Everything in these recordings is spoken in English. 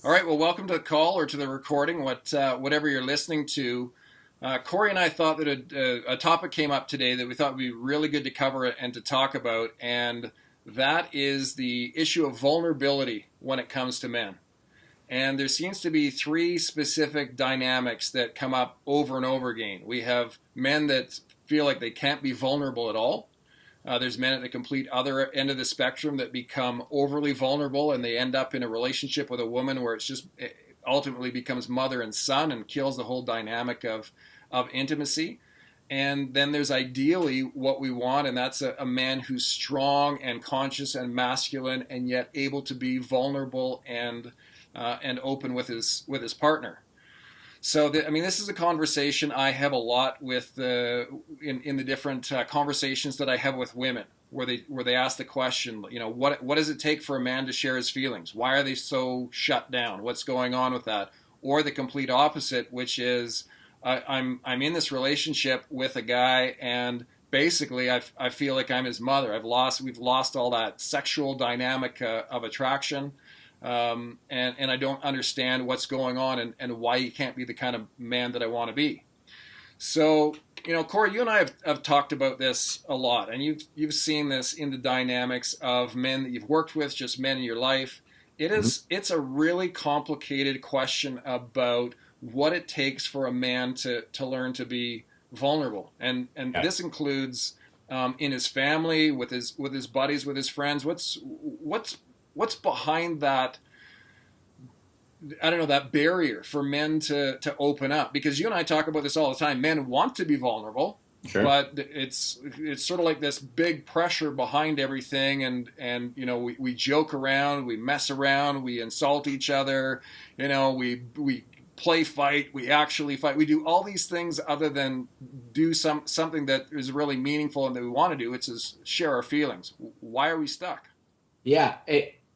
All right, well, welcome to the call or to the recording, whatever you're listening to. Cory and I thought that a topic came up today that we thought would be really good to cover and to talk about, and that is the issue of vulnerability when it comes to men. And there seems to be three specific dynamics that come up over and over again. We have men that feel like they can't be vulnerable at all. There's men at the complete other end of the spectrum that become overly vulnerable and they end up in a relationship with a woman where it ultimately becomes mother and son and kills the whole dynamic of intimacy. And then there's ideally what we want, and that's a man who's strong and conscious and masculine and yet able to be vulnerable and open with his partner. So, this is a conversation I have a lot with in the different conversations that I have with women, where they ask the question, what does it take for a man to share his feelings? Why are they so shut down? What's going on with that? Or the complete opposite, which is I'm in this relationship with a guy, and basically I feel like I'm his mother. We've lost all that sexual dynamic of attraction. And I don't understand what's going on and why he can't be the kind of man that I want to be. So, Cory, you and I have talked about this a lot, and you've seen this in the dynamics of men that you've worked with, just men in your life. It's a really complicated question about what it takes for a man to learn to be vulnerable, and Yeah. this includes in his family, with his buddies, with his friends. What's behind that? I don't know, that barrier for men to open up, because you and I talk about this all the time. Men want to be vulnerable, Sure. but it's sort of like this big pressure behind everything, and we joke around, we mess around, we insult each other, we play fight, we actually fight, we do all these things other than do something that is really meaningful and that we want to do, which is share our feelings. Why are we stuck? Yeah,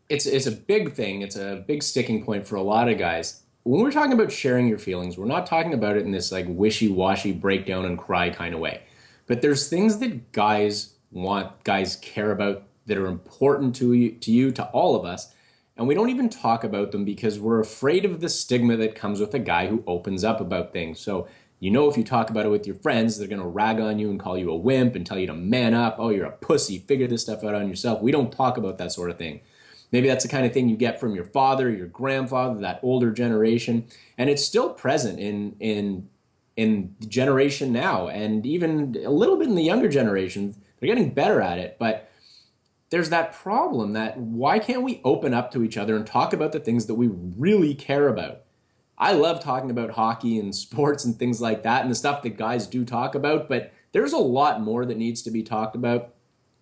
it's a big thing. It's a big sticking point for a lot of guys. When we're talking about sharing your feelings, we're not talking about it in this like wishy-washy breakdown and cry kind of way. But there's things that guys want, guys care about that are important to all of us, and we don't even talk about them because we're afraid of the stigma that comes with a guy who opens up about things. So, if you talk about it with your friends, they're going to rag on you and call you a wimp and tell you to man up. Oh, you're a pussy. Figure this stuff out on yourself. We don't talk about that sort of thing. Maybe that's the kind of thing you get from your father, your grandfather, that older generation, and it's still present in the generation now, and even a little bit in the younger generations. They're getting better at it, but there's that problem that why can't we open up to each other and talk about the things that we really care about? I love talking about hockey and sports and things like that and the stuff that guys do talk about, but there's a lot more that needs to be talked about,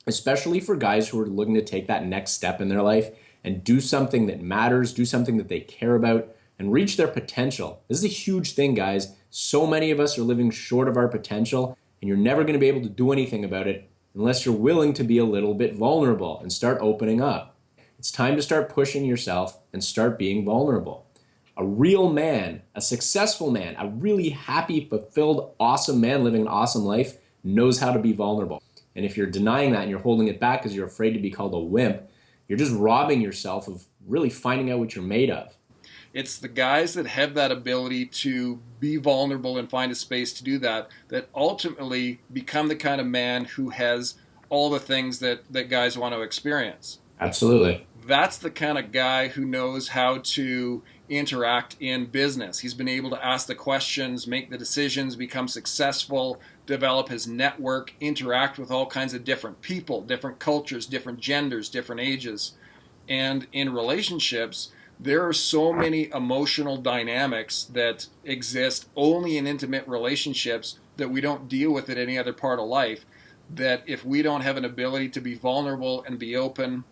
especially for guys who are looking to take that next step in their life and do something that matters, do something that they care about, and reach their potential. This is a huge thing, guys. So many of us are living short of our potential, and you're never going to be able to do anything about it unless you're willing to be a little bit vulnerable and start opening up. It's time to start pushing yourself and start being vulnerable. A real man, a successful man, a really happy, fulfilled, awesome man living an awesome life knows how to be vulnerable. And if you're denying that and you're holding it back because you're afraid to be called a wimp, you're just robbing yourself of really finding out what you're made of. It's the guys that have that ability to be vulnerable and find a space to do that ultimately become the kind of man who has all the things that guys want to experience. Absolutely. That's the kind of guy who knows how to interact in business. He's been able to ask the questions, make the decisions, become successful, develop his network, interact with all kinds of different people, different cultures, different genders, different ages. And in relationships, there are so many emotional dynamics that exist only in intimate relationships that we don't deal with at any other part of life, that if we don't have an ability to be vulnerable and be open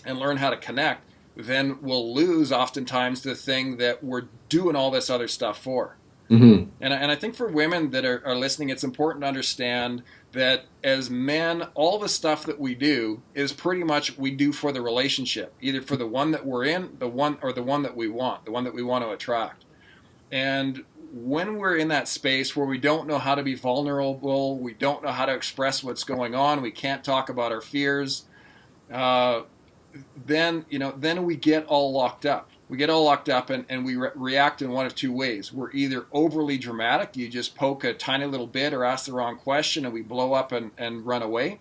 and learn how to connect, then we'll lose oftentimes the thing that we're doing all this other stuff for. Mm-hmm. And I think for women that are listening, it's important to understand that as men, all the stuff that we do is pretty much we do for the relationship, either for the one that we're in, the one that we want, the one that we want to attract. And when we're in that space where we don't know how to be vulnerable, we don't know how to express what's going on, we can't talk about our fears, then we get all locked up. we get all locked up and we react in one of two ways. We're either overly dramatic, you just poke a tiny little bit or ask the wrong question and we blow up and run away.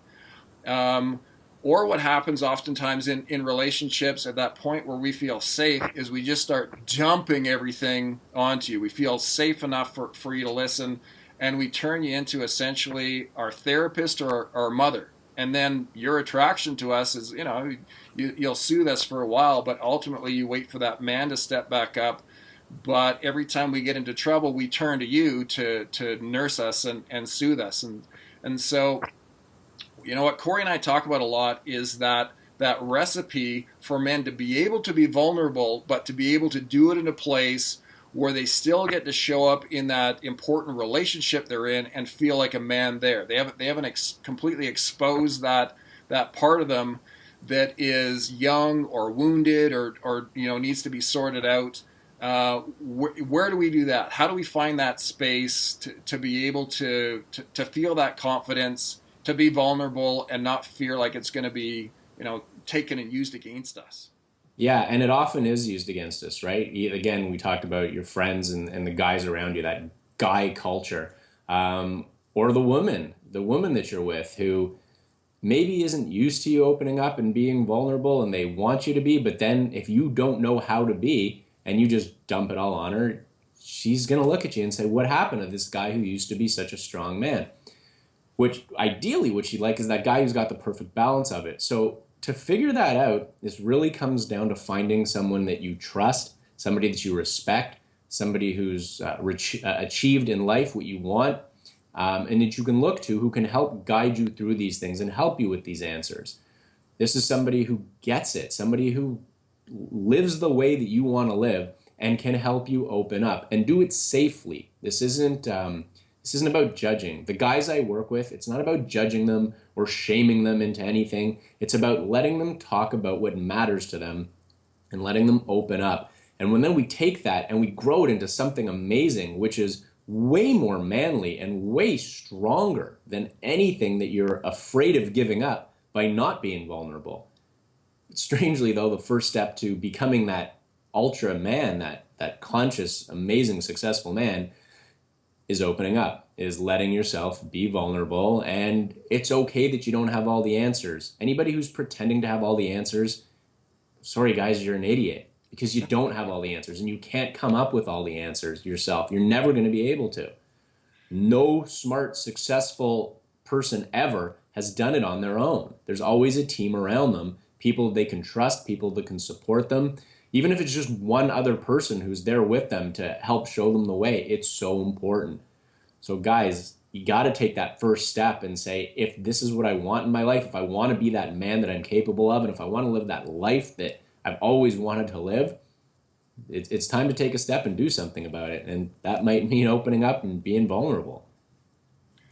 Um, or what happens oftentimes in relationships at that point where we feel safe is we just start dumping everything onto you. We feel safe enough for you to listen, and we turn you into essentially our therapist or our mother. And then your attraction to us is, you'll soothe us for a while, but ultimately you wait for that man to step back up. But every time we get into trouble, we turn to you to nurse us and soothe us. And so, what Cory and I talk about a lot is that recipe for men to be able to be vulnerable, but to be able to do it in a place where they still get to show up in that important relationship they're in and feel like a man there. They haven't completely exposed that part of them that is young or wounded or needs to be sorted out. Where do we do that? How do we find that space to be able to feel that confidence, to be vulnerable and not fear like it's going to be, taken and used against us? Yeah, and it often is used against us, right? Again, we talked about your friends and the guys around you, that guy culture, or the woman that you're with who maybe isn't used to you opening up and being vulnerable, and they want you to be, but then if you don't know how to be and you just dump it all on her, she's going to look at you and say, what happened to this guy who used to be such a strong man? Which ideally what she'd like is that guy who's got the perfect balance of it. So to figure that out, this really comes down to finding someone that you trust, somebody that you respect, somebody who's achieved in life what you want, and that you can look to, who can help guide you through these things and help you with these answers. This is somebody who gets it, somebody who lives the way that you want to live and can help you open up and do it safely. This isn't about judging. The guys I work with, it's not about judging them or shaming them into anything. It's about letting them talk about what matters to them and letting them open up. And when then we take that and we grow it into something amazing, which is way more manly and way stronger than anything that you're afraid of giving up by not being vulnerable. Strangely, though, the first step to becoming that ultra man, that conscious, amazing, successful man, is opening up, is letting yourself be vulnerable. And it's okay that you don't have all the answers. Anybody who's pretending to have all the answers, sorry guys, you're an idiot, because you don't have all the answers and you can't come up with all the answers yourself. You're never going to be able to. No smart, successful person ever has done it on their own. There's always a team around them, people they can trust, people that can support them. Even if it's just one other person who's there with them to help show them the way, it's so important. So guys, you got to take that first step and say, if this is what I want in my life, if I want to be that man that I'm capable of, and if I want to live that life that I've always wanted to live, it's time to take a step and do something about it. And that might mean opening up and being vulnerable.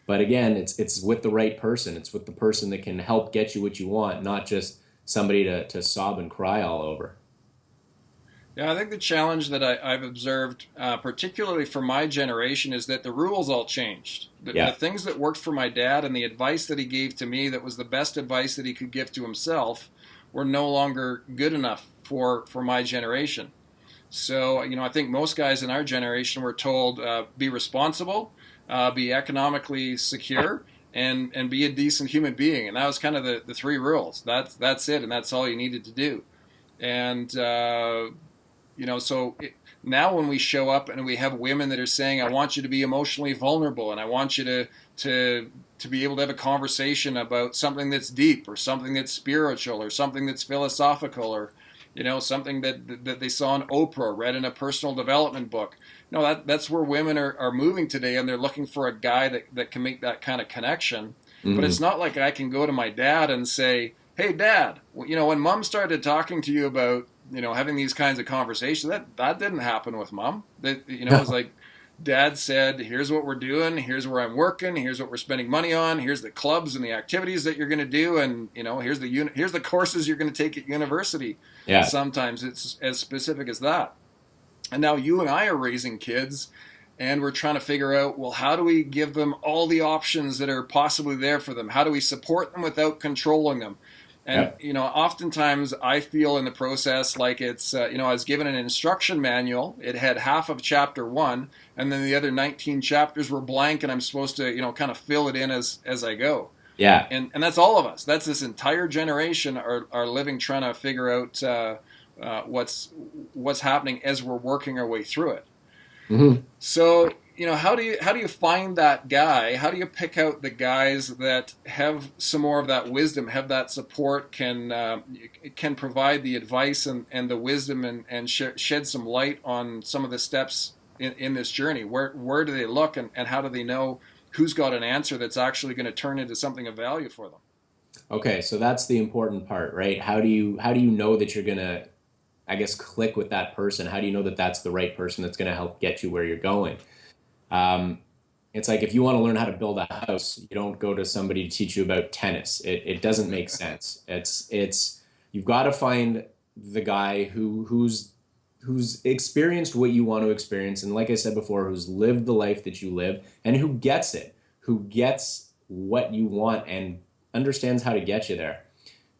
But again, it's with the right person. It's with the person that can help get you what you want, not just somebody to sob and cry all over. Yeah, I think the challenge that I've observed, particularly for my generation, is that the rules all changed. The things that worked for my dad and the advice that he gave to me that was the best advice that he could give to himself were no longer good enough for my generation. So, I think most guys in our generation were told, be responsible, be economically secure, and be a decent human being. And that was kind of the three rules. That's it, and that's all you needed to do. And now when we show up and we have women that are saying, I want you to be emotionally vulnerable and I want you to be able to have a conversation about something that's deep or something that's spiritual or something that's philosophical or, something that they saw on Oprah, read in a personal development book. That's where women are moving today, and they're looking for a guy that can make that kind of connection. Mm-hmm. But it's not like I can go to my dad and say, hey, Dad, when Mom started talking to you about, having these kinds of conversations, that didn't happen with Mom. It was like, Dad said, here's what we're doing, here's where I'm working, here's what we're spending money on, here's the clubs and the activities that you're going to do, and here's the courses you're going to take at university. Yeah. Sometimes it's as specific as that. And now you and I are raising kids, and we're trying to figure out, well, how do we give them all the options that are possibly there for them? How do we support them without controlling them? And, Yep. oftentimes I feel in the process like it's, I was given an instruction manual. It had half of chapter one, and then the other 19 chapters were blank, and I'm supposed to, kind of fill it in as I go. Yeah. And that's all of us. That's this entire generation are living trying to figure out what's happening as we're working our way through it. Hmm. So, how do you find that guy? How do you pick out the guys that have some more of that wisdom, have that support, can provide the advice and the wisdom and shed some light on some of the steps in this journey? Where do they look, and how do they know who's got an answer that's actually going to turn into something of value for them? Okay, so that's the important part, right? How do you know that you're gonna, I guess, click with that person? How do you know that that's the right person that's gonna help get you where you're going? Um, it's like if you want to learn how to build a house, you don't go to somebody to teach you about tennis. It doesn't make sense. It's you've got to find the guy who's experienced what you want to experience, and like I said before, who's lived the life that you live, and who gets it, who gets what you want, and understands how to get you there.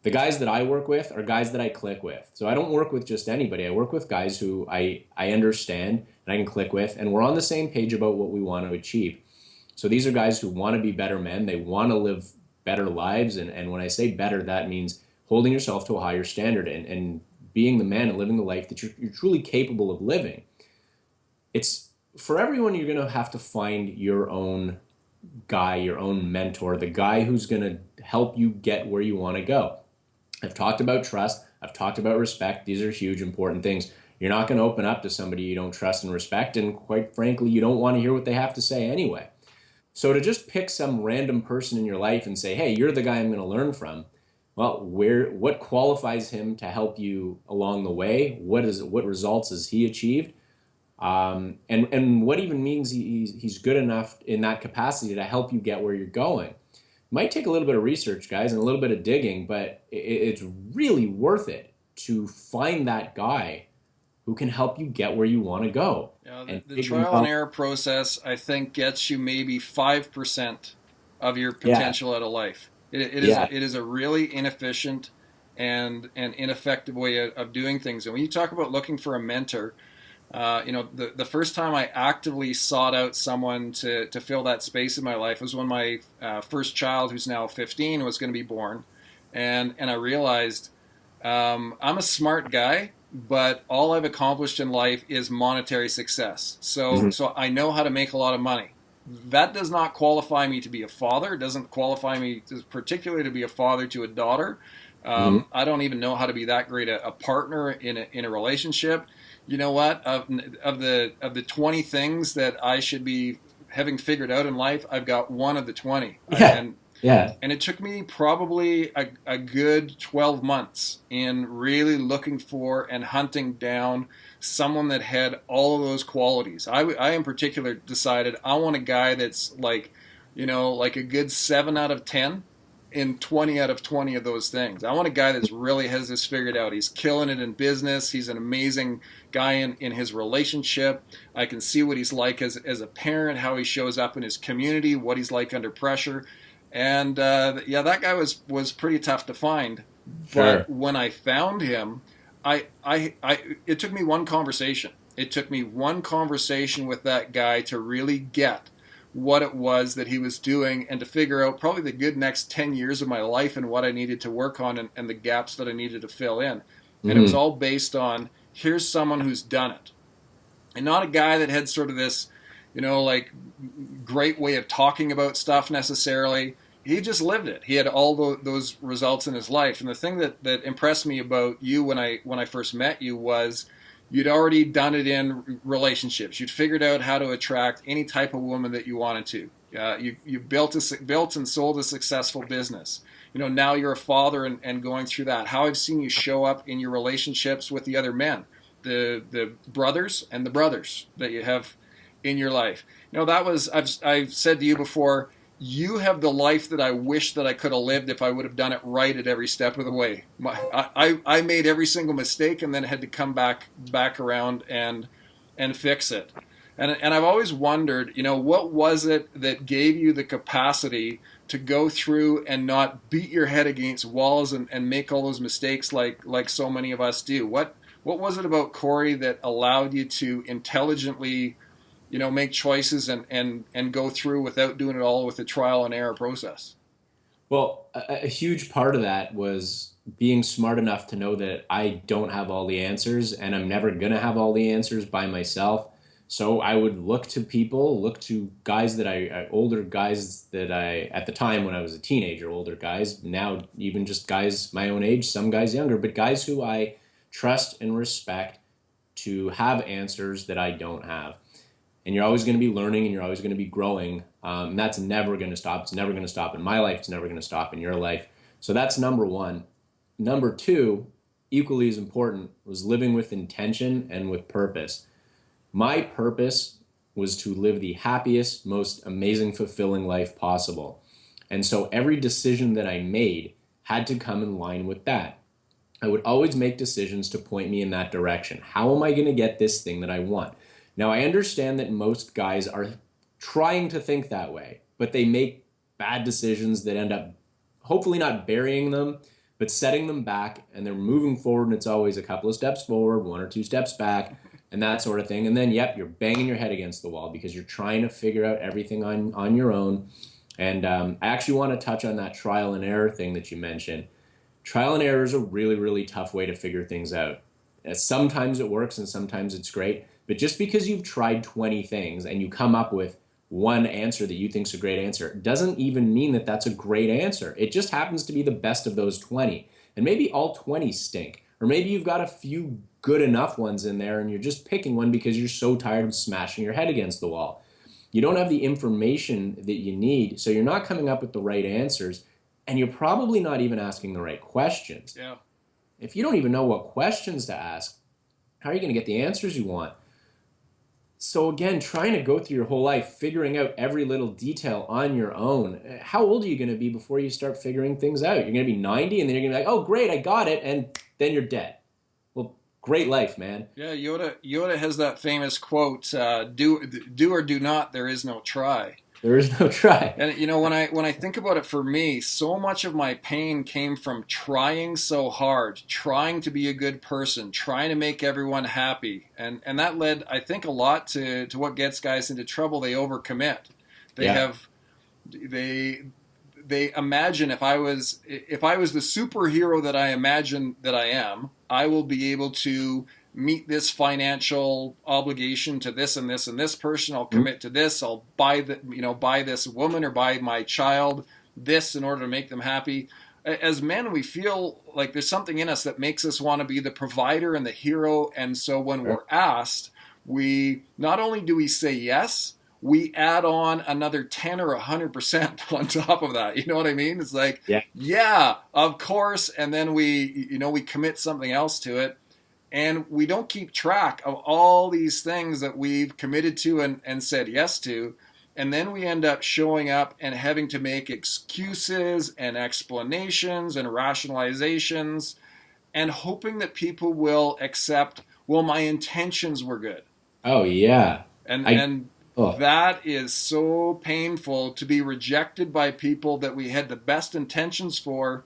The guys that I work with are guys that I click with. So I don't work with just anybody. I work with guys who I understand and I can click with, and we're on the same page about what we want to achieve. So these are guys who want to be better men. They want to live better lives. And when I say better, that means holding yourself to a higher standard and being the man and living the life that you're truly capable of living. It's for everyone, you're going to have to find your own guy, your own mentor, the guy who's going to help you get where you want to go. I've talked about trust. I've talked about respect. These are huge, important things. You're not going to open up to somebody you don't trust and respect. And quite frankly, you don't want to hear what they have to say anyway. So to just pick some random person in your life and say, hey, you're the guy I'm going to learn from. Well, what qualifies him to help you along the way? What results has he achieved? And what even means he's good enough in that capacity to help you get where you're going. Might take a little bit of research, guys, and a little bit of digging, but it's really worth it to find that guy who can help you get where you want to go. The, And the figuring trial and out, error process, I think, gets you maybe 5% of your yeah, potential out of life. yeah, It is a really inefficient and ineffective way of doing things. And when you talk about looking for a mentor, the first time I actively sought out someone to fill that space in my life was when my first child, who's now 15, was going to be born. And I realized I'm a smart guy, but all I've accomplished in life is monetary success. So, hmm, so I know how to make a lot of money. That does not qualify me to be a father. It doesn't qualify me particularly to be a father to a daughter. hmm, I don't even know how to be that great a partner in a relationship. You know what? Of the 20 things that I should be having figured out in life, I've got one of the 20. yeah, yeah, And it took me probably a good 12 months in really looking for and hunting down someone that had all of those qualities. I in particular decided I want a guy that's like a good 7 out of 10 in 20 out of 20 of those things. I want a guy that's really has this figured out. He's killing it in business. He's an amazing guy in his relationship. I can see what he's like as a parent, how he shows up in his community, what he's like under pressure. And yeah, that guy was pretty tough to find. sure, But when I found him, it took me one conversation. It took me one conversation with that guy to really get what it was that he was doing and to figure out probably the good next 10 years of my life and what I needed to work on and the gaps that I needed to fill in. And it was hmm, all based on here's someone who's done it. And not a guy that had sort of this, like great way of talking about stuff necessarily. He just lived it. He had all those results in his life. And the thing that impressed me about you when I first met you was you'd already done it in relationships. You'd figured out how to attract any type of woman that you wanted to. You built and sold a successful business. Now you're a father and going through that. How I've seen you show up in your relationships with the other men, the brothers and the brothers that you have in your life. That was I've said to you before. You have the life that I wish that I could have lived if I would have done it right at every step of the way. I made every single mistake and then had to come back around and fix it. And I've always wondered, what was it that gave you the capacity to go through and not beat your head against walls and make all those mistakes like so many of us do? What was it about Cory that allowed you to intelligently, make choices and go through without doing it all with a trial and error process? Well, a huge part of that was being smart enough to know that I don't have all the answers and I'm never going to have all the answers by myself. So I would look to people, look to guys that older guys that at the time when I was a teenager, older guys, now even just guys my own age, some guys younger, but guys who I trust and respect to have answers that I don't have. And you're always going to be learning and you're always going to be growing. And that's never going to stop. It's never going to stop in my life. It's never going to stop in your life. So that's number one. Number two, equally as important, was living with intention and with purpose. My purpose was to live the happiest, most amazing, fulfilling life possible. And so every decision that I made had to come in line with that. I would always make decisions to point me in that direction. How am I going to get this thing that I want? Now, I understand that most guys are trying to think that way, but they make bad decisions that end up hopefully not burying them, but setting them back, and they're moving forward, and it's always a couple of steps forward, one or two steps back, and that sort of thing. And then, yep, you're banging your head against the wall because you're trying to figure out everything on your own. And I actually want to touch on that trial and error thing that you mentioned. Trial and error is a really, really tough way to figure things out. Sometimes it works and sometimes it's great. But just because you've tried 20 things and you come up with one answer that you think is a great answer doesn't even mean that that's a great answer. It just happens to be the best of those 20. And maybe all 20 stink. Or maybe you've got a few good enough ones in there and you're just picking one because you're so tired of smashing your head against the wall. You don't have the information that you need, so you're not coming up with the right answers, and you're probably not even asking the right questions. Yeah. If you don't even know what questions to ask, how are you going to get the answers you want? So again, trying to go through your whole life, figuring out every little detail on your own. How old are you going to be before you start figuring things out? You're going to be 90 and then you're going to be like, oh, great, I got it. And then you're dead. Well, great life, man. Yeah, Yoda has that famous quote, do or do not, there is no try. There is no try. And when I think about it, for me, so much of my pain came from trying so hard, trying to be a good person, trying to make everyone happy, and that led, I think, a lot to what gets guys into trouble. They overcommit. They imagine if I was the superhero that I imagine that I am, I will be able to meet this financial obligation to this and this and this person. I'll commit to this. I'll buy this woman or buy my child this in order to make them happy. As men, we feel like there's something in us that makes us want to be the provider and the hero. And so when we're asked, we not only do we say yes, we add on another 10 or 100% on top of that. You know what I mean? It's like, yeah, of course. And then we commit something else to it. And we don't keep track of all these things that we've committed to and said yes to. And then we end up showing up and having to make excuses and explanations and rationalizations and hoping that people will accept, well, my intentions were good. Oh, yeah. And that is so painful, to be rejected by people that we had the best intentions for,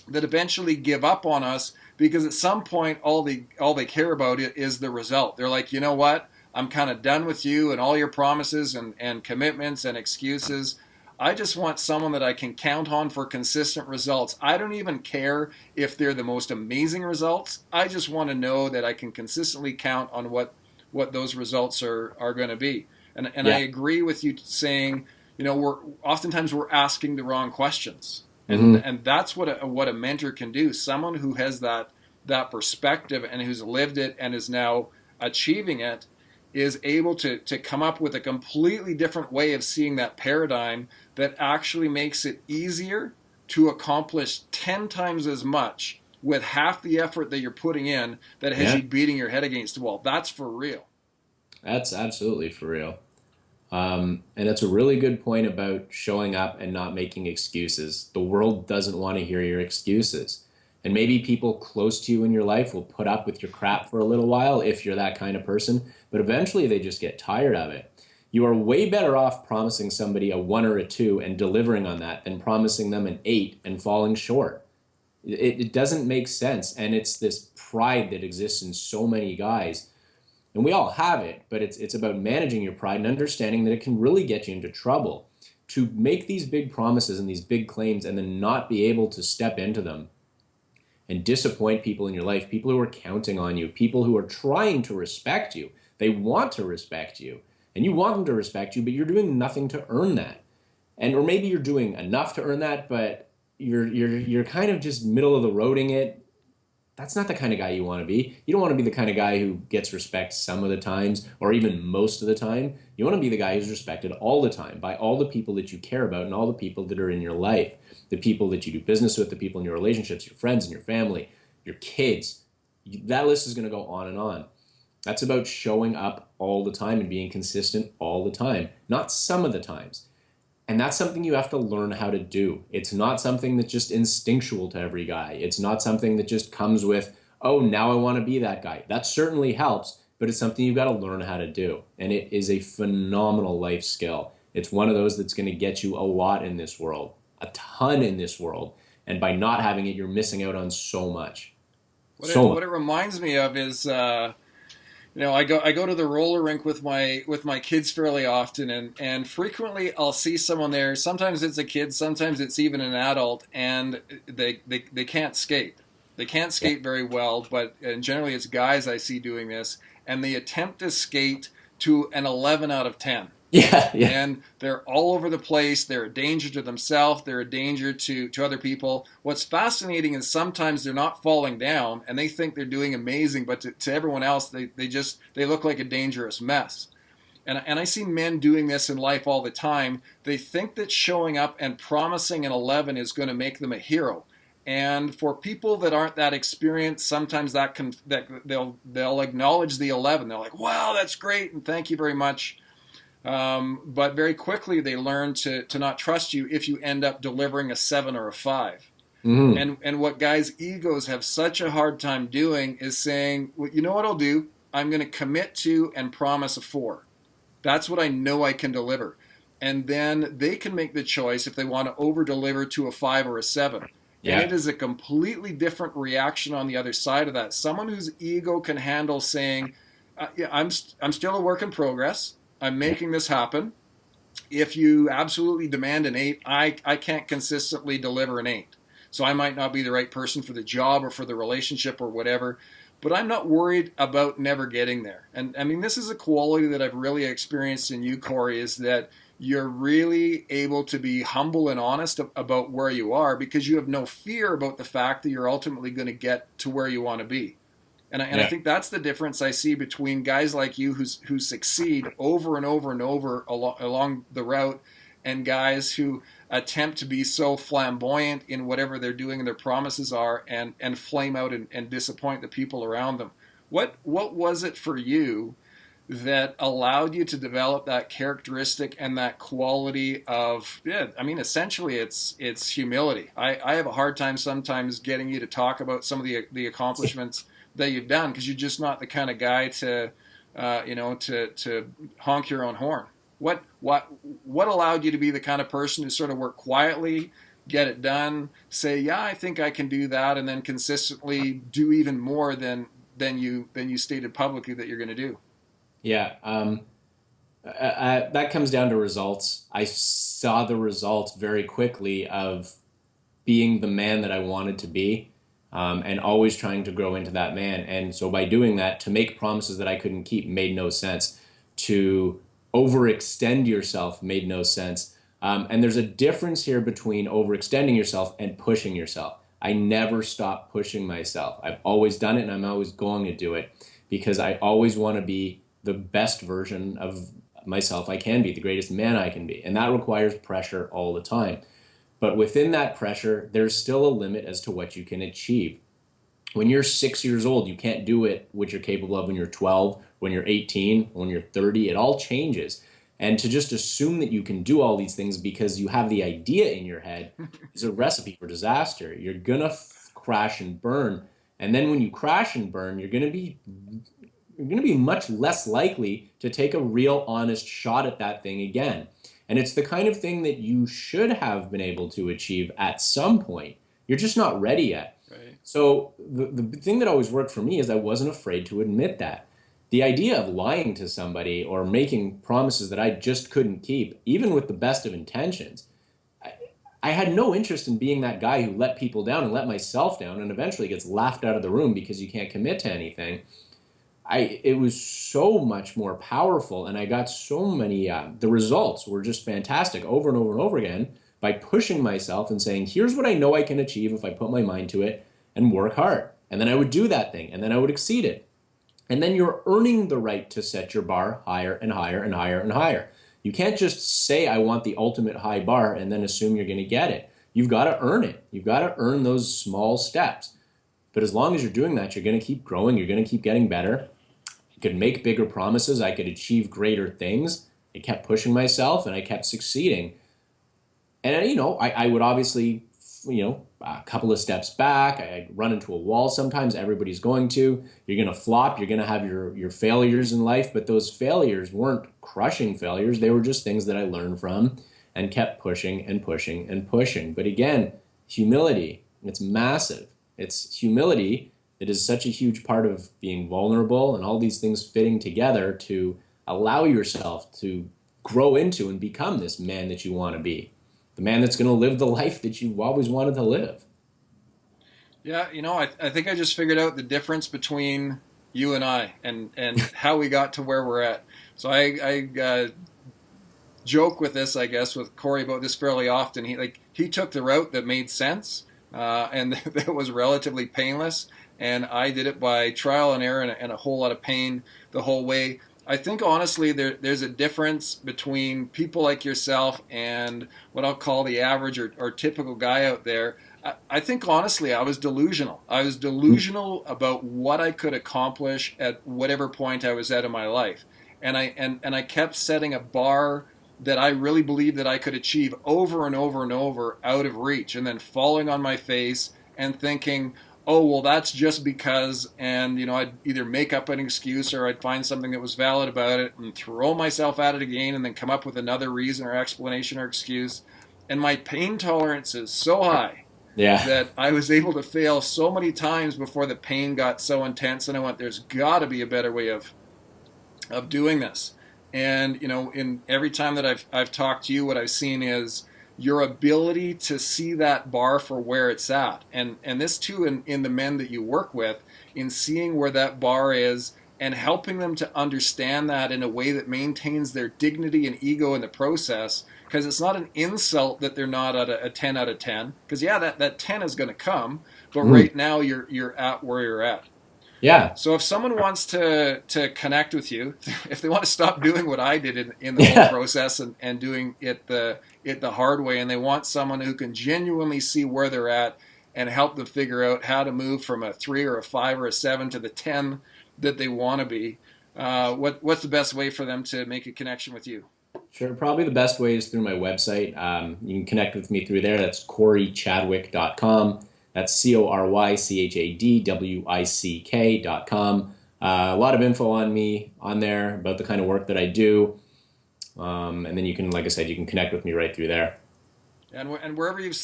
that eventually give up on us, because at some point all they care about is the result. They're like, you know what? I'm kind of done with you and all your promises and commitments and excuses. I just want someone that I can count on for consistent results. I don't even care if they're the most amazing results. I just want to know that I can consistently count on what those results are going to be. And I agree with you saying, we're oftentimes asking the wrong questions. And that's what a mentor can do. Someone who has that perspective and who's lived it and is now achieving it is able to come up with a completely different way of seeing that paradigm that actually makes it easier to accomplish 10 times as much with half the effort that you're putting in that has you beating your head against the wall. That's for real. That's absolutely for real. And that's a really good point about showing up and not making excuses. The world doesn't want to hear your excuses. And maybe people close to you in your life will put up with your crap for a little while if you're that kind of person, but eventually they just get tired of it. You are way better off promising somebody a 1 or a 2 and delivering on that than promising them an 8 and falling short. It doesn't make sense. And it's this pride that exists in so many guys. And we all have it, but it's about managing your pride and understanding that it can really get you into trouble. To make these big promises and these big claims and then not be able to step into them and disappoint people in your life, people who are counting on you, people who are trying to respect you. They want to respect you, and you want them to respect you, but you're doing nothing to earn that. And or maybe you're doing enough to earn that, but you're kind of just middle of the roading it. That's not the kind of guy you want to be. You don't want to be the kind of guy who gets respect some of the times or even most of the time. You want to be the guy who's respected all the time by all the people that you care about and all the people that are in your life, the people that you do business with, the people in your relationships, your friends and your family, your kids. That list is going to go on and on. That's about showing up all the time and being consistent all the time, not some of the times. And that's something you have to learn how to do. It's not something that's just instinctual to every guy. It's not something that just comes with, oh, now I want to be that guy. That certainly helps, but it's something you've got to learn how to do. And it is a phenomenal life skill. It's one of those that's going to get you a lot in this world, a ton in this world. And by not having it, you're missing out on so much. What it reminds me of is, I go to the roller rink with my kids fairly often, and frequently I'll see someone there. Sometimes it's a kid, sometimes it's even an adult, and they can't skate. They can't skate very well, and generally it's guys I see doing this, and they attempt to skate to an 11 out of 10. Yeah. And they're all over the place. They're a danger to themselves. They're a danger to other people. What's fascinating is sometimes they're not falling down and they think they're doing amazing, but to everyone else, they look like a dangerous mess. And I see men doing this in life all the time. They think that showing up and promising an 11 is going to make them a hero. And for people that aren't that experienced, sometimes that they'll acknowledge the 11. They're like, wow, that's great, and thank you very much. But very quickly they learn to not trust you if you end up delivering a 7 or a 5. Mm-hmm. And what guys' egos have such a hard time doing is saying, well, you know what I'll do? I'm going to commit to and promise a 4. That's what I know I can deliver. And then they can make the choice if they want to over-deliver to a 5 or a 7. Yeah. And it is a completely different reaction on the other side of that. Someone whose ego can handle saying, I'm still a work in progress. I'm making this happen. If you absolutely demand an 8, I can't consistently deliver an 8. So I might not be the right person for the job or for the relationship or whatever, but I'm not worried about never getting there. And I mean, this is a quality that I've really experienced in you, Cory, is that you're really able to be humble and honest about where you are because you have no fear about the fact that you're ultimately going to get to where you want to be. And I think that's the difference I see between guys like you who succeed over and over and over along the route and guys who attempt to be so flamboyant in whatever they're doing and their promises are and flame out and disappoint the people around them. What was it for you that allowed you to develop that characteristic and that quality of, essentially it's humility. I have a hard time sometimes getting you to talk about some of the accomplishments that you've done because you're just not the kind of guy to honk your own horn. What allowed you to be the kind of person who sort of work quietly, get it done, say, yeah, I think I can do that, and then consistently do even more than you stated publicly that you're going to do? Yeah, that comes down to results. I saw the results very quickly of being the man that I wanted to be. And always trying to grow into that man. And so by doing that, to make promises that I couldn't keep made no sense. To overextend yourself made no sense. And there's a difference here between overextending yourself and pushing yourself. I never stop pushing myself. I've always done it and I'm always going to do it because I always want to be the best version of myself I can be, the greatest man I can be. And that requires pressure all the time. But within that pressure, there's still a limit as to what you can achieve. When you're 6 years old, you can't do it what you're capable of when you're 12, when you're 18, when you're 30. It all changes. And to just assume that you can do all these things because you have the idea in your head is a recipe for disaster. You're going to crash and burn. And then when you crash and burn, you're going to be you're going to be much less likely to take a real honest shot at that thing again. And it's the kind of thing that you should have been able to achieve at some point. You're just not ready yet. Right. So the thing that always worked for me is I wasn't afraid to admit that. The idea of lying to somebody or making promises that I just couldn't keep, even with the best of intentions, I had no interest in being that guy who let people down and let myself down and eventually gets laughed out of the room because you can't commit to anything. It was so much more powerful, and I got so many. The results were just fantastic over and over and over again by pushing myself and saying, "Here's what I know I can achieve if I put my mind to it and work hard." And then I would do that thing, and then I would exceed it. And then you're earning the right to set your bar higher and higher and higher and higher. You can't just say, "I want the ultimate high bar," and then assume you're going to get it. You've got to earn it. You've got to earn those small steps. But as long as you're doing that, you're going to keep growing. You're going to keep getting better. I could make bigger promises. I could achieve greater things. I kept pushing myself and I kept succeeding. And, I would obviously, a couple of steps back. I'd run into a wall sometimes. Everybody's going to. You're going to flop. You're going to have your failures in life. But those failures weren't crushing failures. They were just things that I learned from and kept pushing and pushing and pushing. But again, humility, it's massive. It's humility that is such a huge part of being vulnerable and all these things fitting together to allow yourself to grow into and become this man that you want to be. The man that's going to live the life that you've always wanted to live. Yeah, I think I just figured out the difference between you and I and how we got to where we're at. So I joke with this, I guess, with Cory about this fairly often. He took the route that made sense, and that was relatively painless, and I did it by trial and error and a whole lot of pain the whole way. I think honestly there's a difference between people like yourself and what I'll call the average or typical guy out there. I think honestly I was delusional. I was delusional about what I could accomplish at whatever point I was at in my life. And I kept setting a bar that I really believed that I could achieve over and over and over out of reach, and then falling on my face and thinking, oh, well, that's just because, and I'd either make up an excuse or I'd find something that was valid about it and throw myself at it again and then come up with another reason or explanation or excuse. And my pain tolerance is so high that I was able to fail so many times before the pain got so intense, and I went, there's got to be a better way of doing this. And in every time that I've talked to you, what I've seen is your ability to see that bar for where it's at, and this too in the men that you work with, in seeing where that bar is and helping them to understand that in a way that maintains their dignity and ego in the process, because it's not an insult that they're not at a 10 out of 10, because that 10 is going to come, but right now you're at where you're at. Yeah. So if someone wants to connect with you, if they want to stop doing what I did in the whole process and doing it the hard way, and they want someone who can genuinely see where they're at and help them figure out how to move from a 3 or a 5 or a 7 to the 10 that they want to be, what's the best way for them to make a connection with you? Sure. Probably the best way is through my website. You can connect with me through there. That's CoryChadwick.com. That's CoryChadwick.com. A lot of info on me on there about the kind of work that I do. And then you can, like I said, you can connect with me right through there. And wherever you've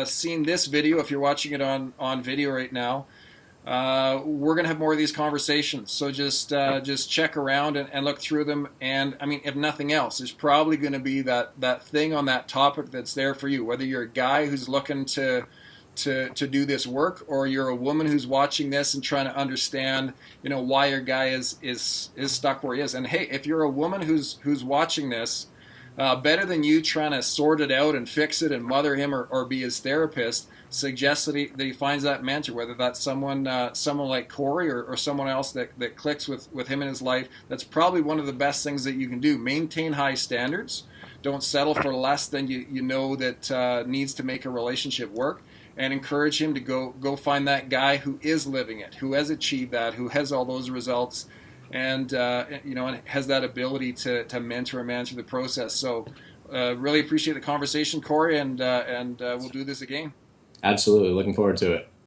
seen this video, if you're watching it on video right now, we're going to have more of these conversations. So just check around and look through them. And I mean, if nothing else, there's probably going to be that thing on that topic that's there for you, whether you're a guy who's looking to do this work, or you're a woman who's watching this and trying to understand, why your guy is stuck where he is. And hey, if you're a woman who's watching this, better than you trying to sort it out and fix it and mother him or be his therapist, suggest that he finds that mentor, whether that's someone like Cory or someone else that clicks with him in his life. That's probably one of the best things that you can do. Maintain high standards. Don't settle for less than you know that needs to make a relationship work. And encourage him to go find that guy who is living it, who has achieved that, who has all those results, and and has that ability to mentor a man through the process. So, really appreciate the conversation, Cory, and we'll do this again. Absolutely, looking forward to it.